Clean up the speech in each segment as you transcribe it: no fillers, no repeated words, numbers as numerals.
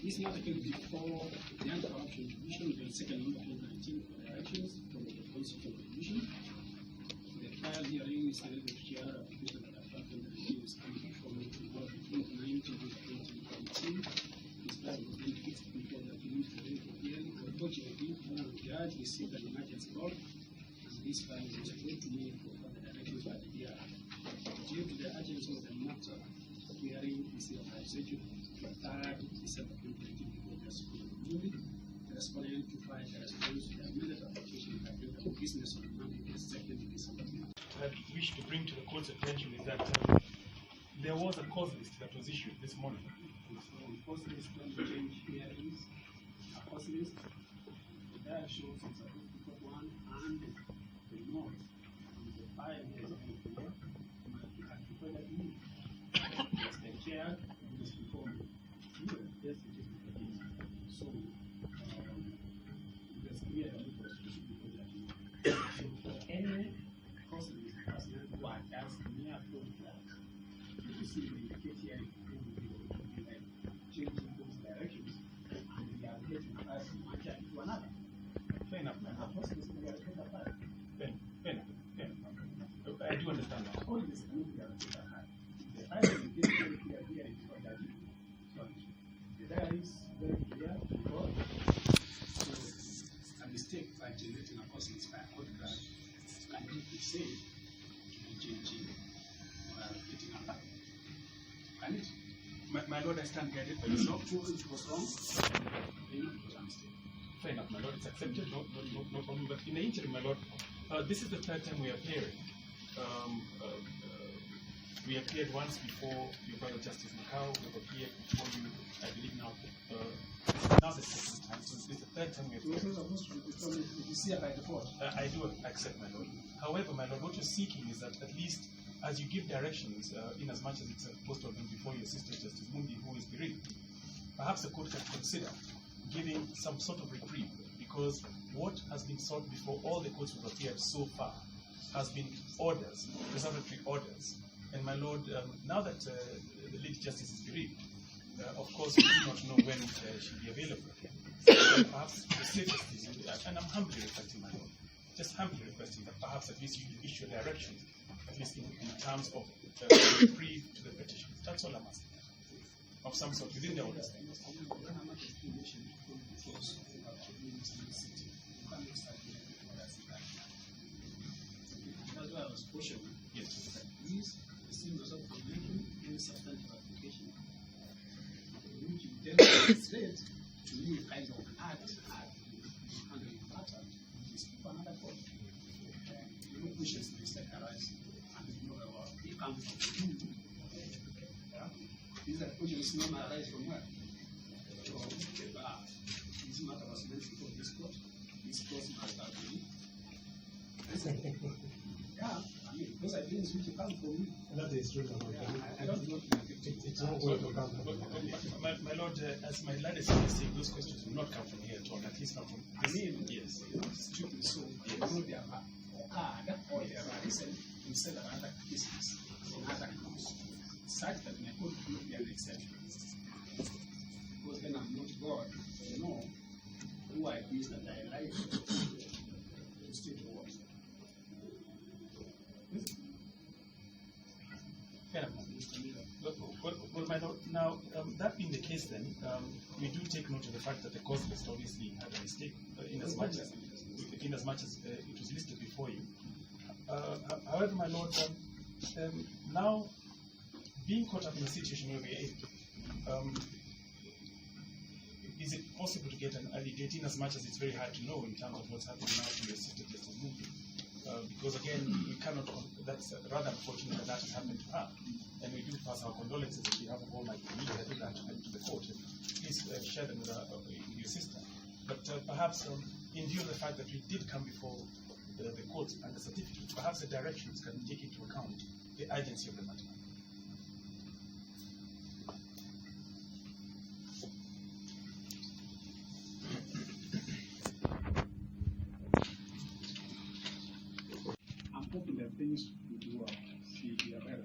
This matter came before the Anti-Corruption Commission on the 2nd of 2019 for directions from the Constitutional Commission. The trial hearing is scheduled to hear application that have happened and reviews from 2019 to 2018. This trial was then fixed before the community hearing. Unfortunately, one of the judge received an emergency call, and this file is referred to me for further directions by the DRR. Due to the urgency of the matter, hearing is scheduled for 3rd December 2019 before the Supreme Court. The respondent to file the response to the amended application by the business on Monday, the 2nd December. I wish to bring to the court's attention is that there was a cause list that was issued this morning. So, cause list don't change hearings. A cause list, the dial shows it's a difficult one, and the note on the file is before might be activated at me. As the chair, is before me. Yes, it is before me. So, it is clear that it was issued before that. So, for any cause list, personal work as near flow class, you see the indicator here changing those directions, and we are getting us one child to another. Fair enough, man. I do understand that. All this can be allocated high. The item is very clear here in front of you. The diary is very clear because a mistake by generating a cost list by outgrad can be saved to changing or allocating a value. Can it? My Lord, I stand guided by yourself. It was wrong. It was a mistake. Fair enough, my Lord. It's accepted. No problem. But in the interim, my Lord, this is the 3rd time we are appearing. We appeared once before your brother Justice Macau. We've appeared before you, I believe now. Now the 2nd time. So this is the 3rd time we appeared. You see by default. I do accept, my Lord. However, my Lord, what you're seeking is that at least as you give directions, in as much as it's supposed to have been before your sister Justice Mundi, who is bereaved, perhaps the court can consider giving some sort of reprieve, because what has been sought before all the courts we've appeared so far has been orders, preservatory orders. And my Lord, now that the lady justice is bereaved, of course we do not know when she'll be available. So perhaps the safest is, and I'm humbly requesting, my Lord, just humbly requesting that perhaps at least you issue directions, at least in terms of reprieve to the petition. That's all I'm asking. Of some sort within the orders. That's why I was pushing. Yes. These symbols of making any substantive application, which you demonstrate to me kind of act handling matter, is for another point. You know, pushes mistake arise, and you know about it comes from you. These are questions normally arise from where? From the bar. This matter was meant before this court. This court must have been. Yeah, I mean, those are things which come from me. That is true. I don't know. It's not going to come from my Lord, as my lad is saying, those questions will not come from here at all, at least not from I mean, yes. Stupid, so they know they are that or they are recent instead of other cases in other courts, such that my court will not be an exception. Because then I'm not God, I know who I is that I like to state the words. Fair enough. Well, my Lord, now, that being the case then, we do take note of the fact that the cause list obviously had a mistake in as much as it was listed before you. However, my Lord, now, being caught up in a situation where we are in, is it possible to get an early date in as much as it's very hard to know in terms of what's happening now to your sister Justice Mundi? Because again, we cannot, that's rather unfortunate that that has happened to her. And we do pass our condolences on behalf of all my media to the court. Please share them with your sister. But perhaps in view of the fact that we did come before the court and the certificate, perhaps the directions can take into account the urgency of the matter. I'm hoping that things will do well. See, we are better.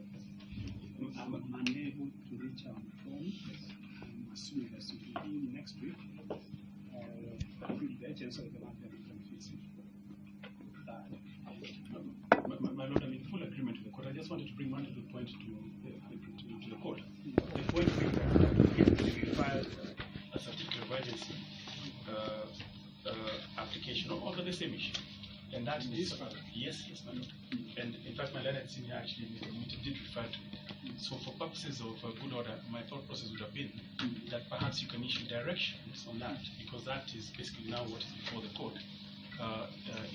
I'm unable to reach out on the phone. I'm possible as to be in next week. The agents of the market can fix it. My Lord, I'm in full agreement with the court. I just wanted to bring one little point to the court. The point being that yesterday we filed a certificate of urgency application on the same issue. And that is, yes, my Lord. And in fact, my learned senior actually did refer to it. So for purposes of good order, my thought process would have been that perhaps you can issue directions on that, because that is basically now what is before the court.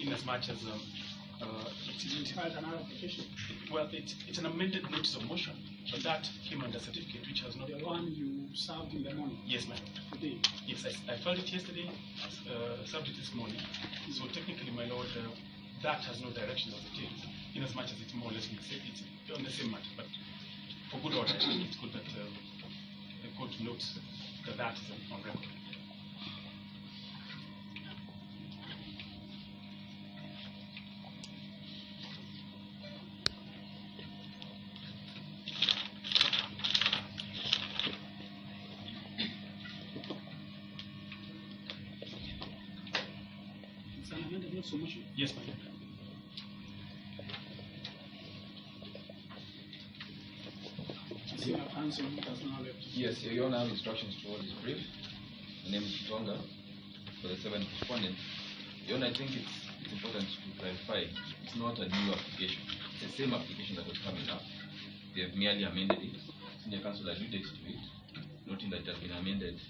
In as much as it's an amended notice of motion, but that came under certificate which has not. The one you served in the morning. Yes, ma'am. Today. Yes, I filed it yesterday, served it this morning. So technically, my Lord, that has no direction as it is, in as much as it's more or less it's on the same matter. But for good order, I think it's good that the court notes that that is on record. It's an amended notice of motion. Yes, ma'am. Yes, Your Honor, I have instructions to hold this brief. My name is Tonga for the seventh respondent. Your Honor, I think it's important to clarify it's not a new application. It's the same application that was coming up. They have merely amended it. Senior counsel alluded to it, noting that it has been amended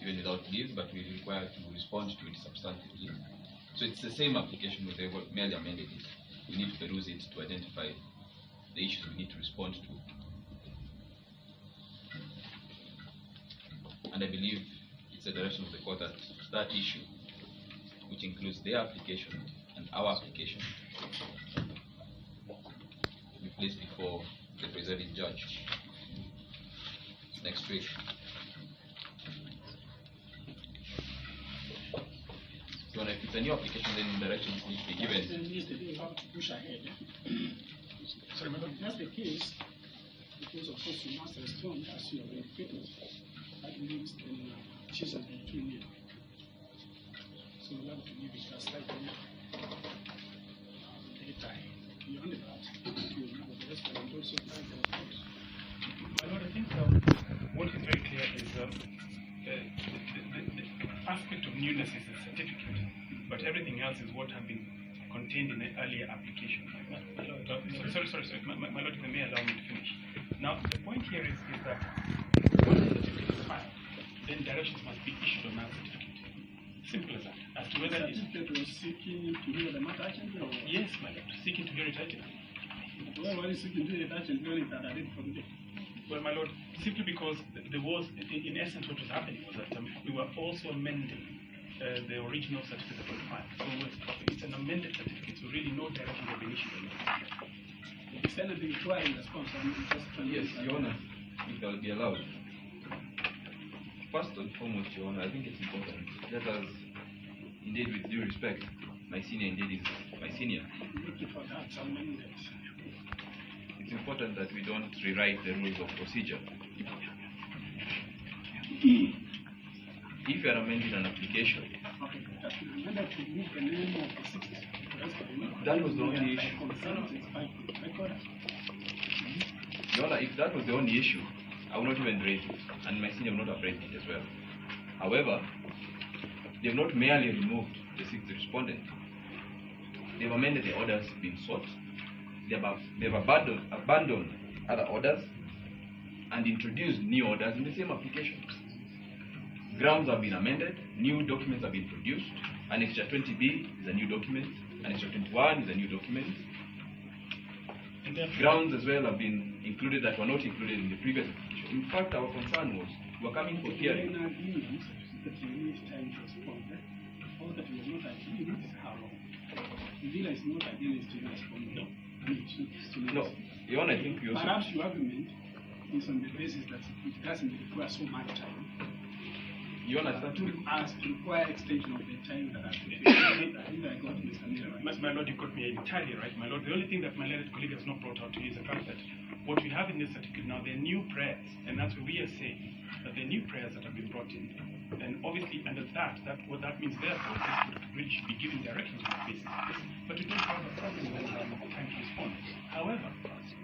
even without leave, but we're required to respond to it substantively. So it's the same application, but they were merely amended it. We need to peruse it to identify the issues we need to respond to. And I believe it's the direction of the court that that issue, which includes their application and our application, be placed before the presiding judge next week. So if it's a new application, then directions need to be given. Push ahead. So if that's the case, because of course you must respond as you have indicated. That means then choose between you. So we have to give it a slightly data beyond that. You have the rest and also find the report. My Lord, I think what is very clear is the aspect of newness is the certificate, but everything else is what had been contained in the earlier application. Sorry. My Lord, if I may allow me to finish. Now, the point here is that once the certificate is filed, then directions must be issued on that certificate. Simple as that. As to whether the certificate was seeking to hear the matter urgently? Yes, my Lord, seeking to hear it urgently. Well, why is seeking to hear it urgently when it's that I did from there? Well, my Lord, simply because there was, in essence, what was happening was that we were also amending the original certificate that was filed. So it's an amended certificate, so really no direction has been issued on it. Is anything requiring response? Yes, Your Honor, if that will be allowed. First and foremost, Your Honor, I think it's important. Let us, indeed, with due respect, my senior indeed is my senior. It's important that we don't rewrite the rules of procedure. If you are amending an application, that was the only issue. Your Honor, if that was the only issue, I would not even raise it, and my senior would not have raised it as well. However, they have not merely removed the sixth respondent. They have amended the orders being sought. They have abandoned other orders and introduced new orders in the same application. Grounds have been amended, new documents have been produced. Annexure 20B is a new document, Annexure 21 is a new document. And grounds as well have been included that were not included in the previous application. In fact, our concern was we were coming for hearing. That you need time to respond. All that we are not agreeing is how long. The dealer is not agreeing to respond. No. No. Your Honor, I think you also... Perhaps your argument is on the basis that it doesn't require so much time. Your Honor, that to require extension of the time that I think I got Mr. Miller right. My Lord, you got me entirely right, my Lord. The only thing that my learned colleague has not brought out to you is the fact that what we have in this certificate now, they're new prayers, and that's what we are saying, that they're new prayers that have been brought in. And obviously under that what that means therefore is we should be giving directions on the basis of this, but we don't have a problem with time to respond. However,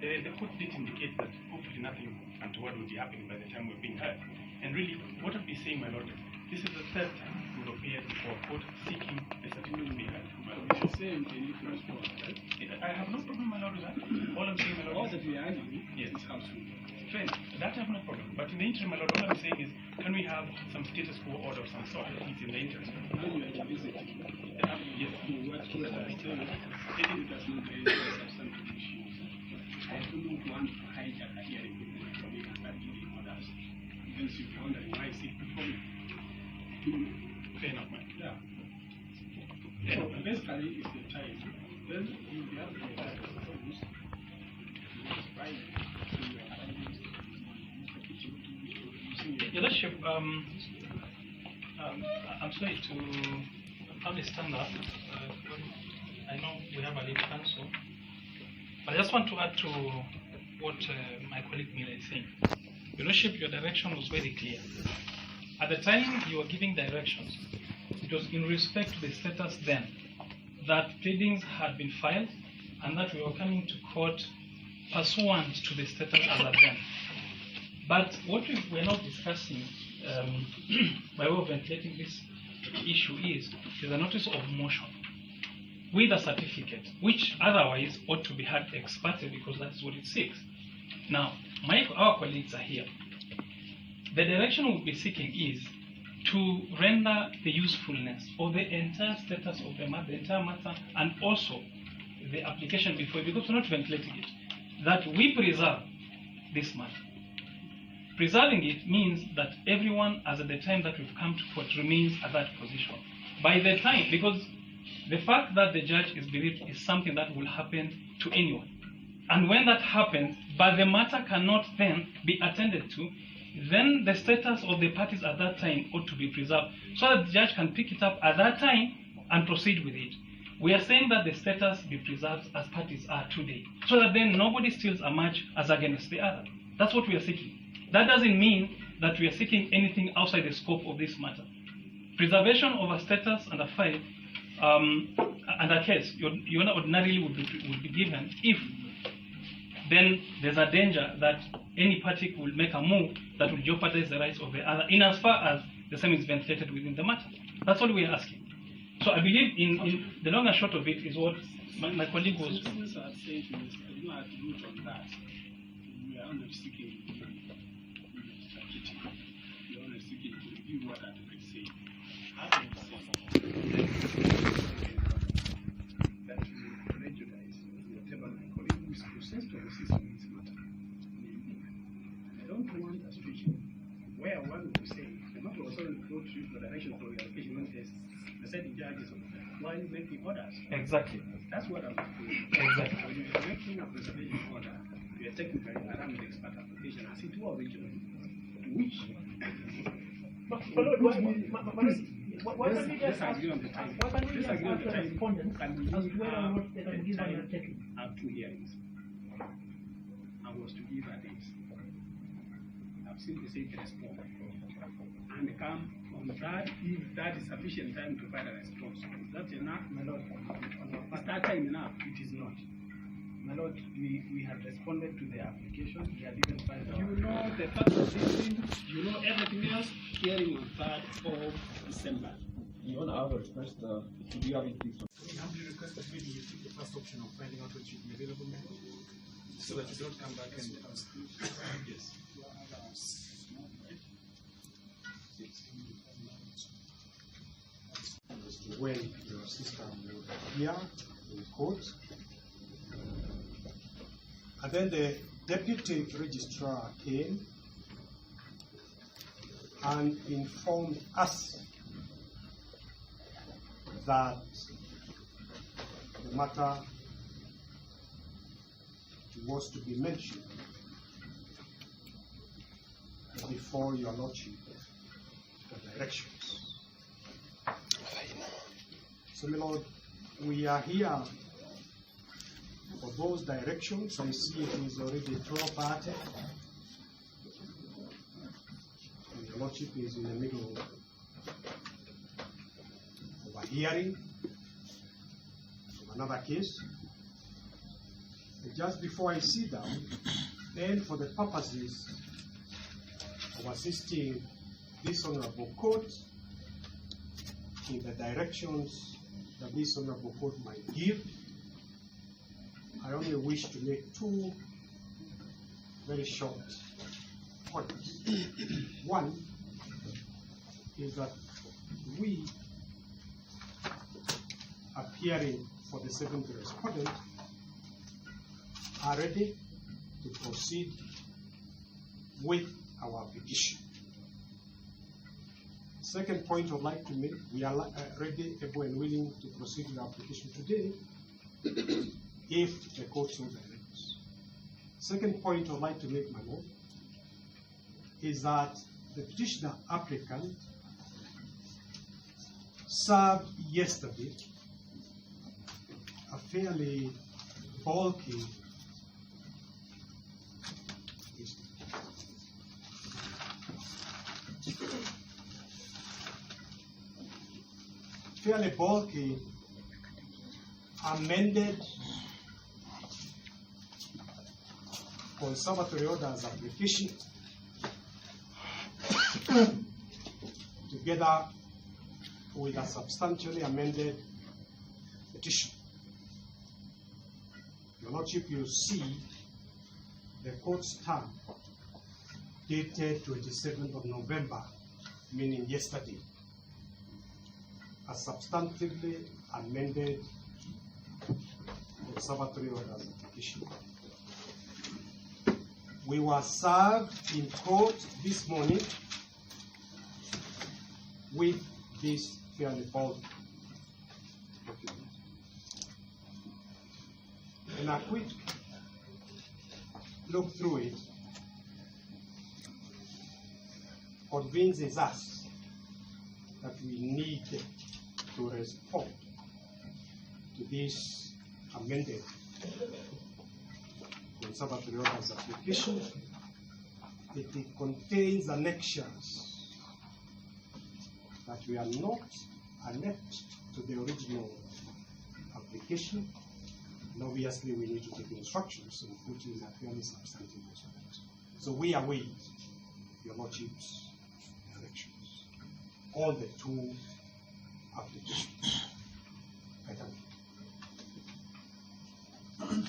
the court did indicate that hopefully nothing untoward will be happening by the time we're being heard. And really, what I'll be saying, my lord, this is the third time we've appeared before a court seeking the certificate to be heard. We should say they need to respond, right? I have no problem, my lord, with that. All I'm saying, my lord, All that we are arguing yes, is how to. fair. That I have no problem. But in the interim, my lord, all I'm saying is, can we have some status quo order of some sort? It's in the interim. Now you are revisiting. Yes. To what still stating it does not raise substantive issues. I do not want to hijack a hearing so we can start giving orders. Then you be wondering why I seek before me. Fair enough, man. Yeah. So basically, it's the time. Then you have the time to produce. Your Lordship, I'm sorry to probably stand up. I know we have a lead counsel, but I just want to add to what my colleague Miller is saying. Your Lordship, your direction was very clear. At the time you were giving directions, it was in respect to the status then that pleadings had been filed and that we were coming to court pursuant to the status as at then. But what we are now discussing by way of ventilating this issue is a notice of motion with a certificate, which otherwise ought to be had ex parte because that's what it seeks. Now, our colleagues are here. The direction we'll be seeking is to render the usefulness of the entire status of the entire matter, and also the application before, because we're not ventilating it, that we preserve this matter. Preserving it means that everyone, as at the time that we've come to court, remains at that position. By the time, because the fact that the judge is bereaved is something that will happen to anyone. And when that happens, but the matter cannot then be attended to, then the status of the parties at that time ought to be preserved so that the judge can pick it up at that time and proceed with it. We are saying that the status be preserved as parties are today, so that then nobody steals a match as against the other. That's what we are seeking. That doesn't mean that we are seeking anything outside the scope of this matter. Preservation of a status and a file and a case, your Honor, ordinarily would be given if then there's a danger that any party will make a move that will jeopardize the rights of the other, in as far as the same is ventilated within the matter. That's all we are asking. So I believe in the long and short of it is what my colleague was. Since I said to Mr. I do not root on that. We are only seeking we are only seeking to review what I say. Having said that we prejudice whatever my colleague who is processed to assist in this matter. I don't want a situation where one will say the matter was only brought to for direction for the allocation when the setting judges why making orders. Exactly. That's what I'm doing. Exactly. When you're making a preservation order, we are technically around the expert application as it was originally, which why can't we just ask the respondents as to whether or not they can give an undertaking? I have 2 hearings. I was to give a date. I've simply said respond. And come on that, if that is sufficient time to find a response. Is that enough? My Lord, Is that time enough? It is not. my Lord, we have responded to the application. We have even filed our... You know the fact of this thing, you know everything else, hearing on 3rd of December. Your Honor, I have a request. Do you have it, please? We humbly request that maybe you take the first option of finding out what should be available now, so that you don't come back and ask. Yes. When your sister will appear in court, and then the deputy registrar came and informed us that the matter was to be mentioned before your lordship for directions. So, my lord, we are here For those directions, I see it is already 12:30. And the Lordship is in the middle of a hearing of another case. And just before I sit down, then for the purposes of assisting this Honorable Court in the directions that this Honorable Court might give, I only wish to make two very short points. One is that we, appearing for the seventh respondent, are ready to proceed with our petition. Second point I'd like to make, we are ready, able, and willing to proceed with our petition today if the court so directs. Second point I'd like to make, my lord, is that the petitioner applicant served yesterday a fairly bulky amended conservatory orders application together with a substantially amended petition. Your Lordship, you see the court's term dated 27th of November, meaning yesterday, a substantively amended conservatory orders application. We were served in court this morning with this fairly bold document. And a quick look through it convinces us that we need to respond to this amended conservatory orders application. It contains annexures that we are not annexed to the original application, and obviously we need to take instructions and put in a fairly substantive response. So we await Your Lordship's directions on the two applications. I thank you.